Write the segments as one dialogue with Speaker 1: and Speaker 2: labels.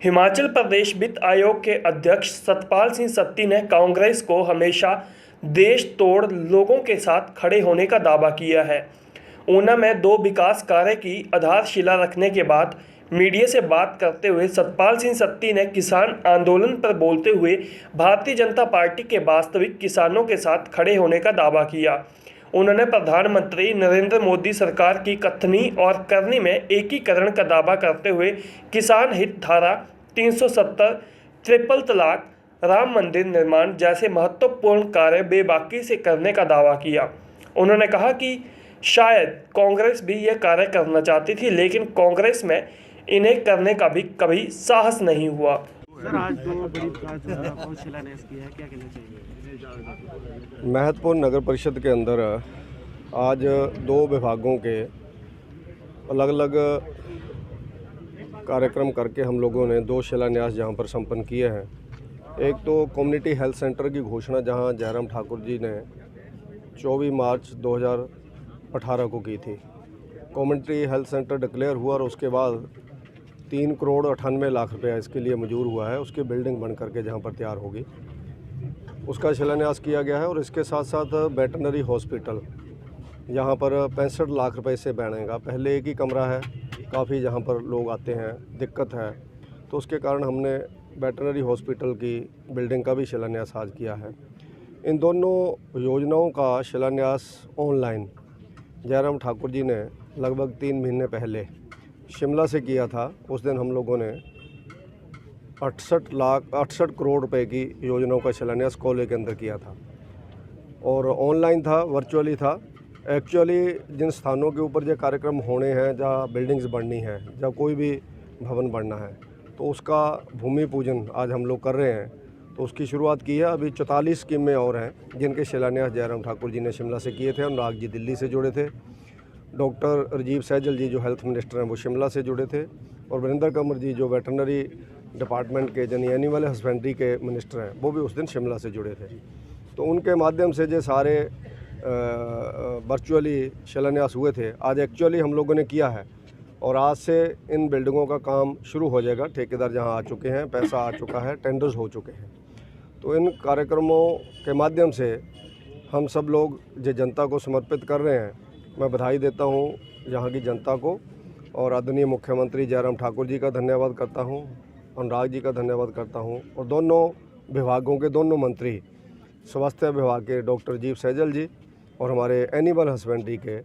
Speaker 1: हिमाचल प्रदेश वित्त आयोग के अध्यक्ष सतपाल सिंह सत्ती ने कांग्रेस को हमेशा देश तोड़ लोगों के साथ खड़े होने का दावा किया है। ऊना में 2 विकास कार्य की आधारशिला रखने के बाद मीडिया से बात करते हुए सतपाल सिंह सत्ती ने किसान आंदोलन पर बोलते हुए भारतीय जनता पार्टी के वास्तविक किसानों के साथ खड़े होने का दावा किया। उन्होंने प्रधानमंत्री नरेंद्र मोदी सरकार की कथनी और करनी में एकीकरण का दावा करते हुए किसान हित धारा 370, ट्रिपल तलाक, राम मंदिर निर्माण जैसे महत्वपूर्ण कार्य बेबाकी से करने का दावा किया। उन्होंने कहा कि शायद कांग्रेस भी यह कार्य करना चाहती थी, लेकिन कांग्रेस में इन्हें करने का भी कभी साहस नहीं हुआ।
Speaker 2: सर, आज 2 बड़ी विकास और शिलान्यास किया है, क्या कहना चाहिए?
Speaker 3: महत्वपूर्ण नगर परिषद के अंदर आज 2 विभागों के अलग अलग कार्यक्रम करके हम लोगों ने 2 शिलान्यास जहां पर संपन्न किए हैं। एक तो कम्युनिटी हेल्थ सेंटर की घोषणा जहां जयराम ठाकुर जी ने 24 मार्च 2018 को की थी। कम्युनिटी हेल्थ सेंटर डिक्लेयर हुआ और उसके बाद 3 करोड़ 98 लाख रुपया इसके लिए मंजूर हुआ है। उसकी बिल्डिंग बन करके जहाँ पर तैयार होगी उसका शिलान्यास किया गया है। और इसके साथ साथ वेटनरी हॉस्पिटल यहाँ पर 65 लाख रुपए से बनेगा। पहले एक ही कमरा है, काफ़ी जहाँ पर लोग आते हैं दिक्कत है, तो उसके कारण हमने वेटनरी हॉस्पिटल की बिल्डिंग का भी शिलान्यास आज किया है। इन दोनों योजनाओं का शिलान्यास ऑनलाइन जयराम ठाकुर जी ने लगभग 3 महीने पहले शिमला से किया था। उस दिन हम लोगों ने 68 करोड़ रुपए की योजनाओं का शिलान्यास कॉलेज के अंदर किया था और ऑनलाइन था, वर्चुअली था। एक्चुअली जिन स्थानों के ऊपर जो कार्यक्रम होने हैं, जहाँ बिल्डिंग्स बननी है, जहाँ कोई भी भवन बनना है, तो उसका भूमि पूजन आज हम लोग कर रहे हैं। तो उसकी शुरुआत की है। अभी 44 स्कीमें और हैं जिनके शिलान्यास जयराम ठाकुर जी ने शिमला से किए थे। अनुराग जी दिल्ली से जुड़े थे, डॉक्टर राजीव सैजल जी जो हेल्थ मिनिस्टर हैं वो शिमला से जुड़े थे, और वीरेंद्र कंवर जी जो वेटरनरी डिपार्टमेंट के यानी एनिमल हस्बेंड्री के मिनिस्टर हैं वो भी उस दिन शिमला से जुड़े थे। तो उनके माध्यम से जो सारे वर्चुअली शिलान्यास हुए थे, आज एक्चुअली हम लोगों ने किया है। और आज से इन बिल्डिंगों का काम शुरू हो जाएगा। ठेकेदार जहां आ चुके हैं, पैसा आ चुका है, टेंडर्स हो चुके हैं। तो इन कार्यक्रमों के माध्यम से हम सब लोग जो जनता को समर्पित कर रहे हैं, मैं बधाई देता हूं यहाँ की जनता को और आदरणीय मुख्यमंत्री जयराम ठाकुर जी का धन्यवाद करता हूं, अनुराग जी का धन्यवाद करता हूं, और दोनों विभागों के दोनों मंत्री, स्वास्थ्य विभाग के डॉक्टर राजीव सैजल जी और हमारे एनिमल हस्बेंड्री के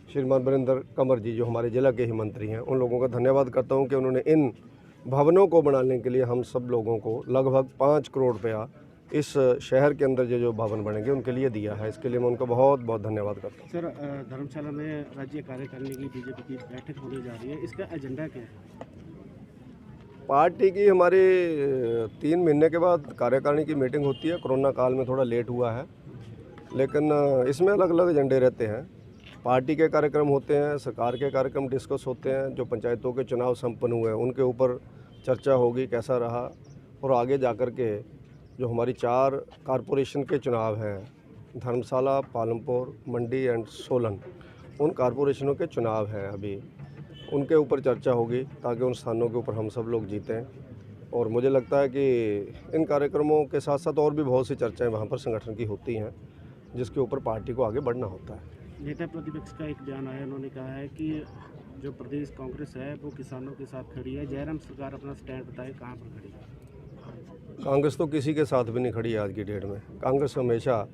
Speaker 3: श्रीमान वीरेंद्र कंवर जी जो हमारे ज़िला के ही मंत्री हैं, उन लोगों का धन्यवाद करता हूं कि उन्होंने इन भवनों को बनाने के लिए हम सब लोगों को लगभग 5 करोड़ रुपया इस शहर के अंदर जो भवन बनेंगे उनके लिए दिया है। इसके लिए मैं उनका बहुत बहुत धन्यवाद करता हूँ।
Speaker 2: सर, धर्मशाला में राज्य कार्यकारिणी की बीजेपी की बैठक होने जा रही है, इसका एजेंडा क्या है?
Speaker 3: पार्टी की हमारी 3 महीने के बाद कार्यकारिणी की मीटिंग होती है। कोरोना काल में थोड़ा लेट हुआ है, लेकिन इसमें अलग अलग एजेंडे रहते हैं। पार्टी के कार्यक्रम होते हैं, सरकार के कार्यक्रम डिस्कस होते हैं, जो पंचायतों के चुनाव संपन्न हुए हैं उनके ऊपर चर्चा होगी कैसा रहा, और आगे जाकर के जो हमारी 4 कारपोरेशन के चुनाव हैं, धर्मशाला, पालमपुर, मंडी एंड सोलन, उन कारपोरेशनों के चुनाव हैं अभी, उनके ऊपर चर्चा होगी ताकि उन स्थानों के ऊपर हम सब लोग जीतें। और मुझे लगता है कि इन कार्यक्रमों के साथ साथ और भी बहुत सी चर्चाएं वहाँ पर संगठन की होती हैं जिसके ऊपर पार्टी को आगे बढ़ना होता है।
Speaker 2: नेता प्रतिपक्ष का एक बयान आया, उन्होंने कहा है कि जो प्रदेश कांग्रेस है वो किसानों के साथ खड़ी है। जयराम सरकार अपना स्टैंड बताए कहाँ पर खड़ी है?
Speaker 3: कांग्रेस तो किसी के साथ भी नहीं खड़ी है आज की डेट में। कांग्रेस हमेशा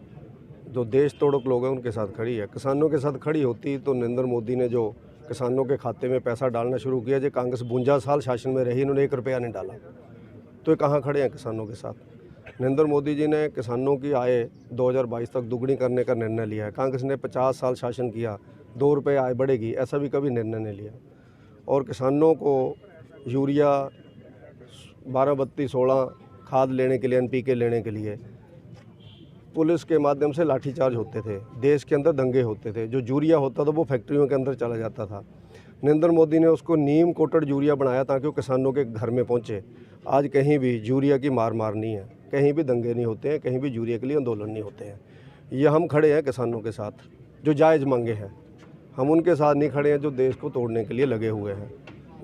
Speaker 3: जो देश तोड़क लोग हैं उनके साथ खड़ी है। किसानों के साथ खड़ी होती तो नरेंद्र मोदी ने जो किसानों के खाते में पैसा डालना शुरू किया, जो कांग्रेस 52 साल शासन में रही, इन्होंने 1 रुपया नहीं डाला, तो ये कहाँ खड़े हैं किसानों के साथ? नरेंद्र मोदी जी ने किसानों की आय 2022 तक दुगनी करने का निर्णय लिया है। कांग्रेस ने 50 साल शासन किया, 2 रुपये आय बढ़ेगी, ऐसा भी कभी निर्णय नहीं लिया। और किसानों को यूरिया 12-32-16 खाद लेने के लिए, NPK लेने के लिए पुलिस के माध्यम से लाठीचार्ज होते थे, देश के अंदर दंगे होते थे। जो यूरिया होता था वो फैक्ट्रियों के अंदर चला जाता था। नरेंद्र मोदी ने उसको नीम कोटेड यूरिया बनाया ताकि वो किसानों के घर में पहुंचे। आज कहीं भी यूरिया की मार नहीं है, कहीं भी दंगे नहीं होते हैं, कहीं भी यूरिया के लिए आंदोलन नहीं होते हैं। ये हम खड़े हैं किसानों के साथ, जो जायज़ मांगे हैं। हम उनके साथ नहीं खड़े हैं जो देश को तोड़ने के लिए लगे हुए हैं।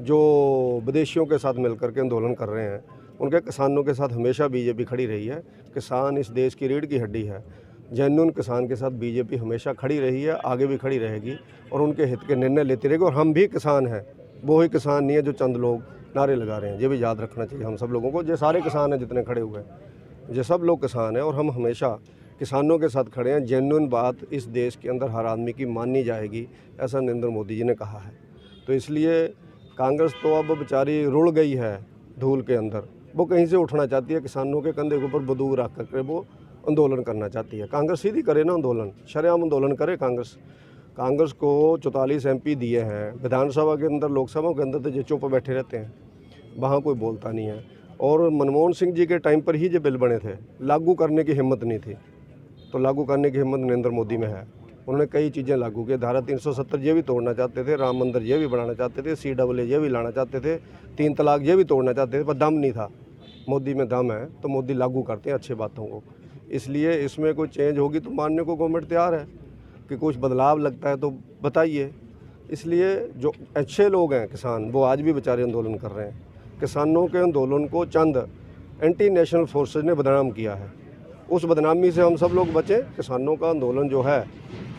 Speaker 3: जो विदेशियों के साथ मिलकर के आंदोलन कर रहे हैं, उनके किसानों के साथ हमेशा बीजेपी खड़ी रही है। किसान इस देश की रीढ़ की हड्डी है। जेन्युइन किसान के साथ बीजेपी हमेशा खड़ी रही है, आगे भी खड़ी रहेगी और उनके हित के निर्णय लेती रहेगी। और हम भी किसान हैं, वो ही किसान नहीं है जो चंद लोग नारे लगा रहे हैं। ये भी याद रखना चाहिए हम सब लोगों को। ये सारे किसान हैं जितने खड़े हुए हैं, ये सब लोग किसान हैं और हम हमेशा किसानों के साथ खड़े हैं। जेन्युइन बात इस देश के अंदर हर आदमी की माननी जाएगी, ऐसा नरेंद्र मोदी जी ने कहा है। तो इसलिए कांग्रेस तो अब बेचारी रुड़ गई है धूल के अंदर। वो कहीं से उठना चाहती है, किसानों के कंधे के ऊपर बंदूक रख करके वो आंदोलन करना चाहती है। कांग्रेस सीधी करे ना आंदोलन, शरेआम आंदोलन करे कांग्रेस को 44 MP दिए हैं विधानसभा के अंदर, लोकसभा के अंदर, तो जो चुप बैठे रहते हैं, वहाँ कोई बोलता नहीं है। और मनमोहन सिंह जी के टाइम पर ही जो बिल बने थे, लागू करने की हिम्मत नहीं थी, तो लागू करने की हिम्मत नरेंद्र मोदी में है। उन्होंने कई चीज़ें लागू की। धारा 370 ये भी तोड़ना चाहते थे, राम मंदिर ये भी बनाना चाहते थे, CAA ये भी लाना चाहते थे, 3 तलाक ये भी तोड़ना चाहते थे, पर दम नहीं था। मोदी में दम है तो मोदी लागू करते हैं अच्छी बातों को। इसलिए इसमें कोई चेंज होगी तो मानने को गवर्नमेंट तैयार है कि कुछ बदलाव लगता है तो बताइए। इसलिए जो अच्छे लोग हैं किसान, वो आज भी बेचारे आंदोलन कर रहे हैं। किसानों के आंदोलन को चंद एंटी नेशनल फोर्सेज ने बदनाम किया है, उस बदनामी से हम सब लोग बचें। किसानों का आंदोलन जो है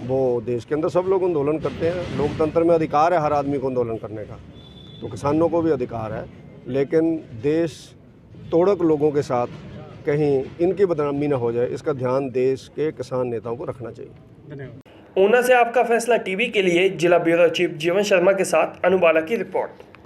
Speaker 3: वो देश के अंदर सब लोग आंदोलन करते हैं। लोकतंत्र में अधिकार है हर आदमी को आंदोलन करने का, तो किसानों को भी अधिकार है। लेकिन देश तोड़क लोगों के साथ कहीं इनकी बदनामी ना हो जाए, इसका ध्यान देश के किसान नेताओं को रखना चाहिए।
Speaker 2: धन्यवाद।
Speaker 1: ऊना से आपका फैसला टीवी के लिए जिला ब्यूरो चीफ जीवन शर्मा के साथ अनुबाला की रिपोर्ट।